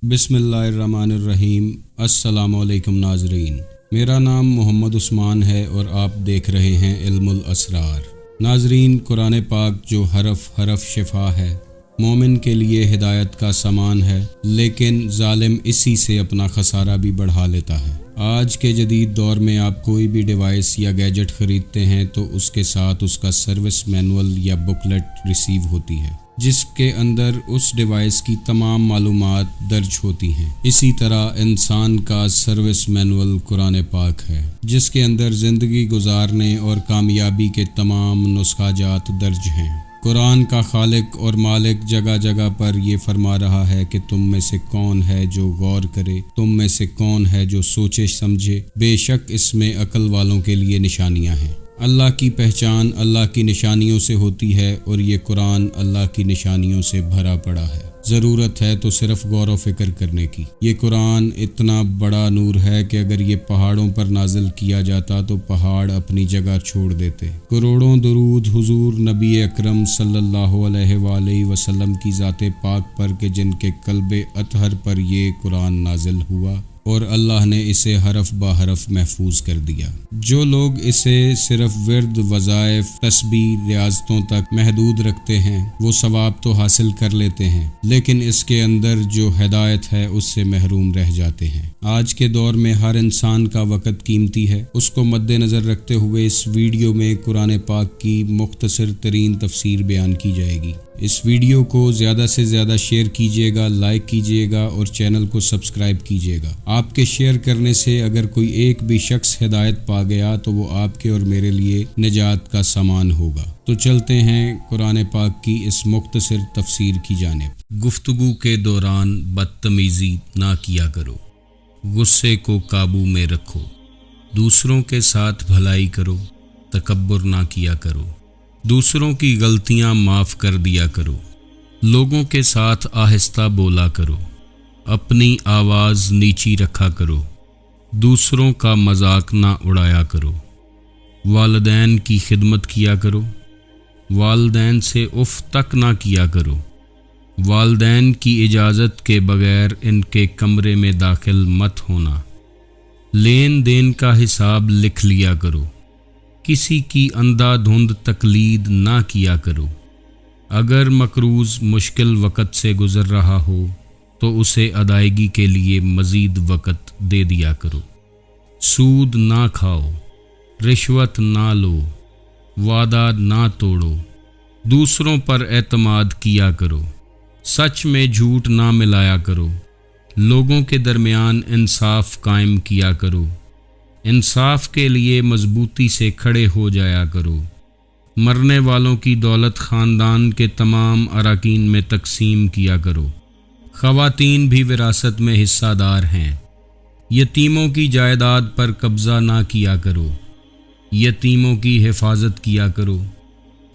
बिस्मिल्लाहिर्रहमानिर्रहीम। अस्सलामु अलैकुम नाज़रीन, मेरा नाम मोहम्मद उस्मान है और आप देख रहे हैं इल्मुल असरार। नाज़रीन, कुरान पाक जो हरफ हरफ शिफा है, मोमिन के लिए हिदायत का सामान है, लेकिन जालिम इसी से अपना खसारा भी बढ़ा लेता है। आज के जदीद दौर में आप कोई भी डिवाइस या गैजेट ख़रीदते हैं तो उसके साथ उसका सर्विस मैनुअल या बुकलेट रिसीव होती है, जिसके अंदर उस डिवाइस की तमाम मालूमात दर्ज होती हैं। इसी तरह इंसान का सर्विस मैनुअल कुरान पाक है, जिसके अंदर ज़िंदगी गुजारने और कामयाबी के तमाम नुस्खाजात दर्ज हैं। कुरान का खालिक और मालिक जगह जगह पर ये फरमा रहा है कि तुम में से कौन है जो गौर करे, तुम में से कौन है जो सोचे समझे, बेशक इसमें अक्ल वालों के लिए निशानियां हैं। अल्लाह की पहचान अल्लाह की निशानियों से होती है और ये कुरान अल्लाह की निशानियों से भरा पड़ा है। ज़रूरत है तो सिर्फ गौर व फिक्र करने की। ये कुरान इतना बड़ा नूर है कि अगर ये पहाड़ों पर नाजिल किया जाता तो पहाड़ अपनी जगह छोड़ देते। करोड़ों दुरूद हुजूर नबी अकरम सल्लल्लाहु अलैहि वसल्लम की ज़ाते पाक पर कि जिनके कल्बे अतहर पर ये कुरान नाजिल हुआ और अल्लाह ने इसे हरफ बा हरफ महफूज कर दिया। जो लोग इसे सिर्फ विर्द, वज़ाइफ, तस्बीह, रियाज़तों तक महदूद रखते हैं वो सवाब तो हासिल कर लेते हैं, लेकिन इसके अंदर जो हिदायत है उससे महरूम रह जाते हैं। आज के दौर में हर इंसान का वक़्त कीमती है। उसको मद्देनज़र रखते हुए इस वीडियो में कुरान पाक की मुख्तसर तरीन तफसीर बयान की जाएगी। इस वीडियो को ज़्यादा से ज़्यादा शेयर कीजिएगा, लाइक कीजिएगा और चैनल को सब्सक्राइब कीजिएगा। आपके शेयर करने से अगर कोई एक भी शख्स हिदायत पा गया तो वो आपके और मेरे लिए निजात का सामान होगा। तो चलते हैं कुरान पाक की इस मुख्तसर तफसीर की जानिब। गुफ्तगू के दौरान बदतमीज़ी ना किया करो, गुस्से को काबू में रखो, दूसरों के साथ भलाई करो, तकब्बुर ना किया करो, दूसरों की गलतियां माफ़ कर दिया करो, लोगों के साथ आहिस्ता बोला करो, अपनी आवाज़ नीची रखा करो, दूसरों का मजाक ना उड़ाया करो, वालिदैन की खिदमत किया करो, वालिदैन से उफ़ तक ना किया करो, वालिदैन की इजाज़त के बगैर इनके कमरे में दाखिल मत होना, लेन देन का हिसाब लिख लिया करो, किसी की अंधाधुंध तकलीद ना किया करो, अगर मकरूज़ मुश्किल वक़्त से गुज़र रहा हो तो उसे अदायगी के लिए मज़ीद वक़्त दे दिया करो, सूद ना खाओ, रिश्वत ना लो, वादा ना तोड़ो, दूसरों पर एतमाद किया करो, सच में झूठ ना मिलाया करो, लोगों के दरमियान इंसाफ कायम किया करो, इंसाफ के लिए मजबूती से खड़े हो जाया करो, मरने वालों की दौलत ख़ानदान के तमाम अराकीन में तकसीम किया करो, ख़वातीन भी विरासत में हिस्सादार हैं, यतीमों की जायदाद पर कब्ज़ा ना किया करो, यतीमों की हिफाजत किया करो,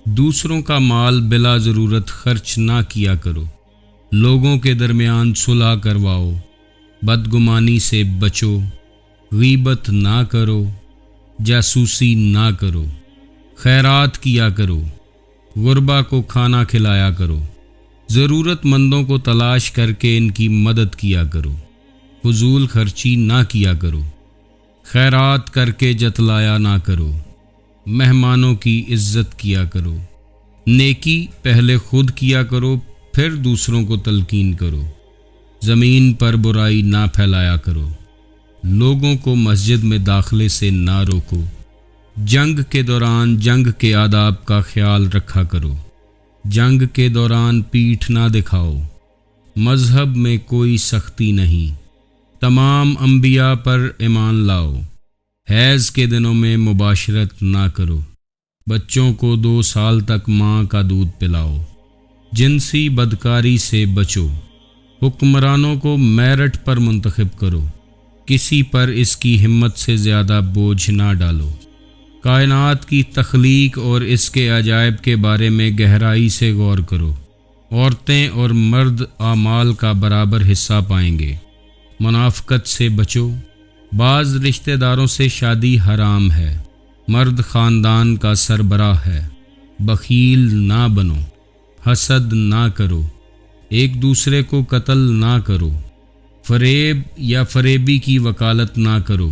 दूसरों का माल बिला ज़रूरत खर्च ना किया करो, लोगों के दरमियान सुलह करवाओ, बदगुमानी से बचो, गीबत ना करो, जासूसी ना करो, खैरात किया करो, गुरबा को खाना खिलाया करो, ज़रूरतमंदों को तलाश करके इनकी मदद किया करो, फजूल खर्ची ना किया करो, खैरात करके जतलाया ना करो, मेहमानों की इज्जत किया करो, नेकी पहले खुद किया करो फिर दूसरों को तलकीन करो, ज़मीन पर बुराई ना फैलाया करो, लोगों को मस्जिद में दाखिले से ना रोको, जंग के दौरान जंग के आदाब का ख्याल रखा करो, जंग के दौरान पीठ ना दिखाओ, मज़हब में कोई सख्ती नहीं, तमाम अंबिया पर ईमान लाओ, हैज़ के दिनों में मुबाशरत ना करो, बच्चों को 2 साल तक माँ का दूध पिलाओ, जिनसी बदकारी से बचो, हुक्मरानों को मेरिट पर मुंतखब करो, किसी पर इसकी हिम्मत से ज़्यादा बोझ ना डालो, कायनात की तख्लीक और इसके अजायब के बारे में गहराई से गौर करो, औरतें और मर्द आमाल का बराबर हिस्सा पाएंगे, मुनाफ़कत से बचो, बाज़ रिश्तेदारों से शादी हराम है, मर्द ख़ानदान का सरबराह है, बख़ील ना बनो, हसद ना करो, एक दूसरे को कत्ल ना करो, فریب یا فریبی کی وکالت نہ کرو،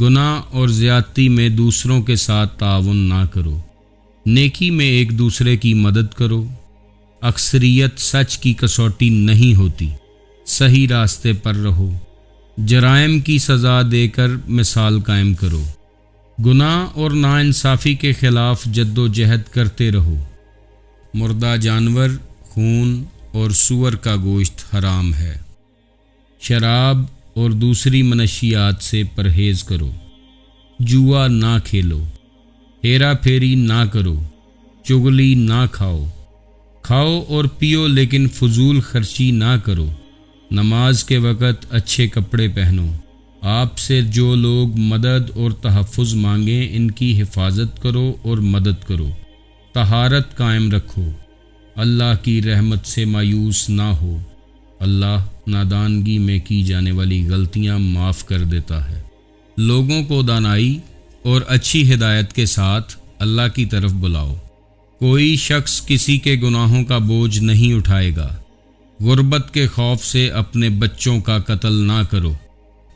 گناہ اور زیادتی میں دوسروں کے ساتھ تعاون نہ کرو، نیکی میں ایک دوسرے کی مدد کرو، اکثریت سچ کی کسوٹی نہیں ہوتی، صحیح راستے پر رہو، جرائم کی سزا دے کر مثال قائم کرو، گناہ اور ناانصافی کے خلاف جد و جہد کرتے رہو، مردہ جانور، خون اور سور کا گوشت حرام ہے، شراب اور دوسری منشیات سے پرہیز کرو، جوا نہ کھیلو، ہیرا پھیری نہ کرو، چغلی نہ کھاؤ، کھاؤ اور پیو لیکن فضول خرچی نہ کرو، نماز کے وقت اچھے کپڑے پہنو، آپ سے جو لوگ مدد اور تحفظ مانگیں ان کی حفاظت کرو اور مدد کرو، طہارت قائم رکھو، اللہ کی رحمت سے مایوس نہ ہو، اللہ نادانگی میں کی جانے والی غلطیاں معاف کر دیتا ہے۔ لوگوں کو دانائی اور اچھی ہدایت کے ساتھ اللہ کی طرف بلاؤ، کوئی شخص کسی کے گناہوں کا بوجھ نہیں اٹھائے گا، غربت کے خوف سے اپنے بچوں کا قتل نہ کرو،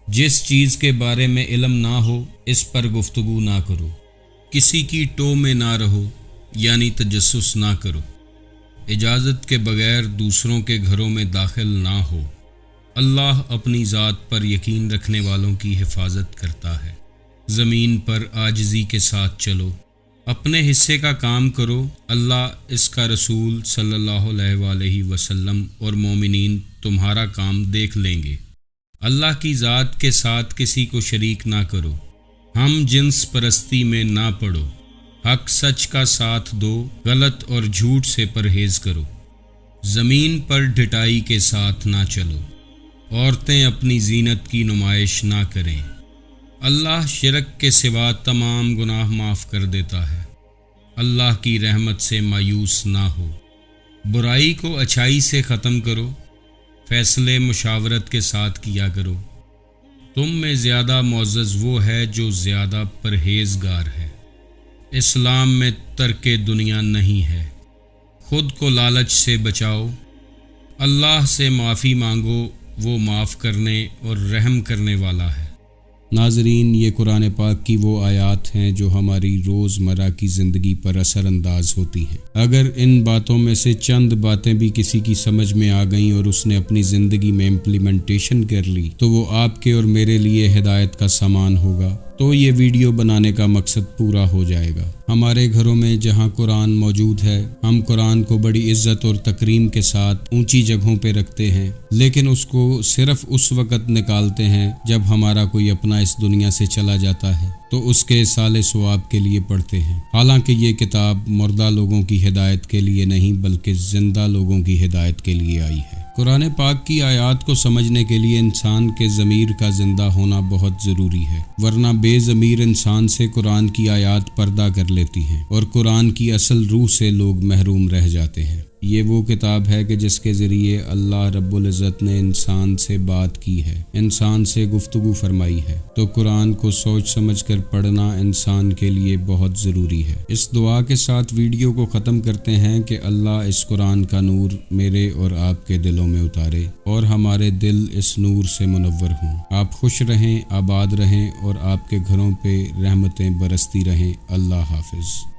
جس چیز کے بارے میں علم نہ ہو اس پر گفتگو نہ کرو، کسی کی ٹو میں نہ رہو یعنی تجسس نہ کرو، اجازت کے بغیر دوسروں کے گھروں میں داخل نہ ہو، اللہ اپنی ذات پر یقین رکھنے والوں کی حفاظت کرتا ہے، زمین پر عاجزی کے ساتھ چلو، اپنے حصے کا کام کرو، اللہ اس کا رسول صلی اللہ علیہ وآلہ وسلم اور مومنین تمہارا کام دیکھ لیں گے، اللہ کی ذات کے ساتھ کسی کو شریک نہ کرو، ہم جنس پرستی میں نہ پڑو، حق سچ کا ساتھ دو، غلط اور جھوٹ سے پرہیز کرو، زمین پر ڈھٹائی کے ساتھ نہ چلو، عورتیں اپنی زینت کی نمائش نہ کریں، اللہ شرک کے سوا تمام گناہ معاف کر دیتا ہے، اللہ کی رحمت سے مایوس نہ ہو، برائی کو اچھائی سے ختم کرو، فیصلے مشاورت کے ساتھ کیا کرو، تم میں زیادہ معزز وہ ہے جو زیادہ پرہیزگار ہے، اسلام میں ترک دنیا نہیں ہے، خود کو لالچ سے بچاؤ، اللہ سے معافی مانگو، وہ معاف کرنے اور رحم کرنے والا ہے۔ ناظرین، یہ قرآن پاک کی وہ آیات ہیں جو ہماری روزمرہ کی زندگی پر اثر انداز ہوتی ہیں۔ اگر ان باتوں میں سے چند باتیں بھی کسی کی سمجھ میں آ گئیں اور اس نے اپنی زندگی میں امپلیمنٹیشن کر لی تو وہ آپ کے اور میرے لیے ہدایت کا سامان ہوگا، تو یہ ویڈیو بنانے کا مقصد پورا ہو جائے گا۔ ہمارے گھروں میں جہاں قرآن موجود ہے، ہم قرآن کو بڑی عزت اور تکریم کے ساتھ اونچی جگہوں پہ رکھتے ہیں، لیکن اس کو صرف اس وقت نکالتے ہیں جب ہمارا کوئی اپنا اس دنیا سے چلا جاتا ہے تو اس کے اصالِ ثواب کے لیے پڑھتے ہیں، حالانکہ یہ کتاب مردہ لوگوں کی ہدایت کے لیے نہیں بلکہ زندہ لوگوں کی ہدایت کے لیے آئی ہے۔ قرآن پاک کی آیات کو سمجھنے کے لیے انسان کے ضمیر کا زندہ ہونا بہت ضروری ہے، ورنہ بے ضمیر انسان سے قرآن کی آیات پردہ کر لیتی ہیں اور قرآن کی اصل روح سے لوگ محروم رہ جاتے ہیں۔ یہ وہ کتاب ہے کہ جس کے ذریعے اللہ رب العزت نے انسان سے بات کی ہے، انسان سے گفتگو فرمائی ہے، تو قرآن کو سوچ سمجھ کر پڑھنا انسان کے لیے بہت ضروری ہے۔ اس دعا کے ساتھ ویڈیو کو ختم کرتے ہیں کہ اللہ اس قرآن کا نور میرے اور آپ کے دلوں میں اتارے اور ہمارے دل اس نور سے منور ہوں۔ آپ خوش رہیں، آباد رہیں اور آپ کے گھروں پہ رحمتیں برستی رہیں۔ اللہ حافظ۔